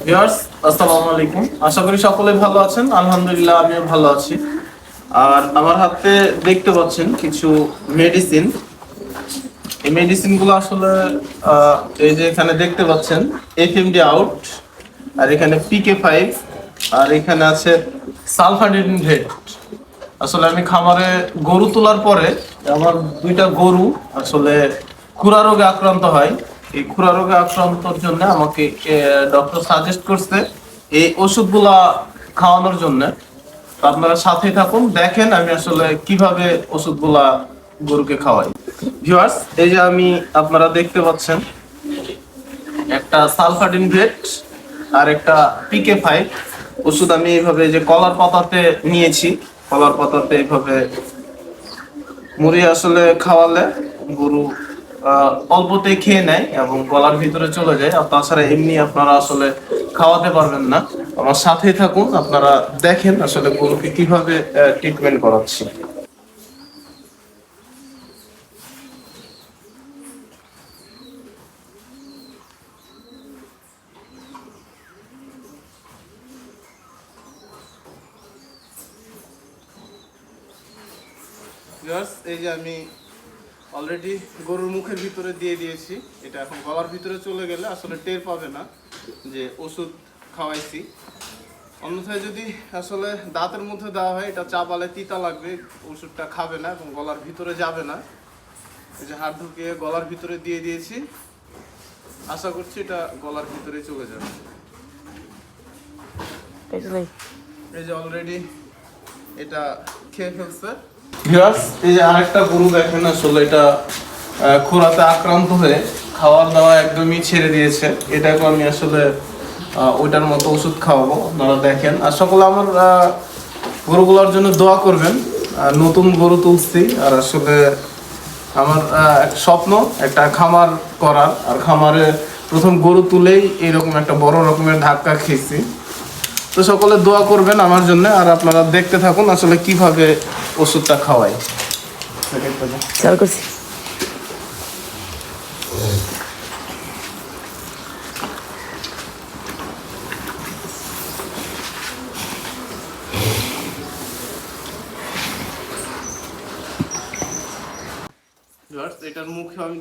Viewers, আসসালামু আলাইকুম। আশা করি সকলে ভালো আছেন। আলহামদুলিল্লাহ আমিও ভালো আছি। আর আমার হাতে দেখতে পাচ্ছেন কিছু মেডিসিন। এই মেডিসিনগুলো আসলে এই যে এখানে দেখতে পাচ্ছেন এফএমডি আউট, আর এখানে পিকে 5, আর এখানে আছে সালফাডিনভেট। আসলে আমি খামারে গরু তোলার পরে আমার দুইটা গরু আসলে খুরা রোগে আক্রান্ত হয়। এই খুরা রোগে আক্রান্তর জন্য আমাকে ডক্টর সাজেস্ট করছে এই ওষুধগুলা খাওয়ানোর জন্য। তো আপনারা সাথেই থাকুন, দেখেন আমি আসলে কিভাবে ওষুধগুলা গরুকে খাওয়াই। ভিউয়ার্স, এই যে আমি আপনারা দেখতে পাচ্ছেন একটা সালফাডিনভেট আর একটা পিকে 5 ওষুধ আমি এইভাবে যে কলার পাতাতে নিয়েছি। কলার পাতাতে এইভাবে মুড়ি আসলে খাওয়ালে গরু অল্পতেই খেয়ে নেয় এবং গলার ভিতরে চলে যায়। আর তাছাড়া এমনি আপনারা আসলে খাওয়াতে পারবেন না। আমার সাথেই থাকুন, আপনারা দেখেন আসলে গরুকে কিভাবে ট্রিটমেন্ট করাচ্ছি। এই যে আমি অলরেডি গরুর মুখের ভিতরে দিয়ে দিয়েছি। এটা এখন গলার ভিতরে চলে গেলে আসলে টের পাবে না যে ওষুধ খাওয়াইছি। অন্যথায় যদি আসলে দাঁতের মধ্যে দেওয়া হয়, এটা চাবালে তিতা লাগবে, ওষুধটা খাবে না এবং গলার ভিতরে যাবে না। এই যে হাত ঢুকিয়ে গলার ভিতরে দিয়ে দিয়েছি, আশা করছি এটা গলার ভিতরে চলে যাবে। এই যে অলরেডি এটা খেয়ে ফেলছে। ভিউয়ার্স, এই যে আরেকটা গরু দেখেন আসলে এটা খুরাতে আক্রান্ত হয়ে খাওয়া দাওয়া একদমই ছেড়ে দিয়েছে। এটাকে আমি আসলে ওইটার মতো ওষুধ খাওয়াবো, আপনারা দেখেন। আর সকলে আমার গরুগুলোর জন্য দোয়া করবেন। নতুন গরু তুলছি, আর আসলে আমার একটা স্বপ্ন একটা খামার করার। আর খামারে প্রথম গরু তুলেই এরকম একটা বড় রকমের ধাক্কা খেয়েছি। তো সকলে দোয়া করবেন আমার জন্য, আর আপনারা দেখতে থাকুন আসলে কিভাবে ওষুধটা খাওয়াই। এটার মুখে আমি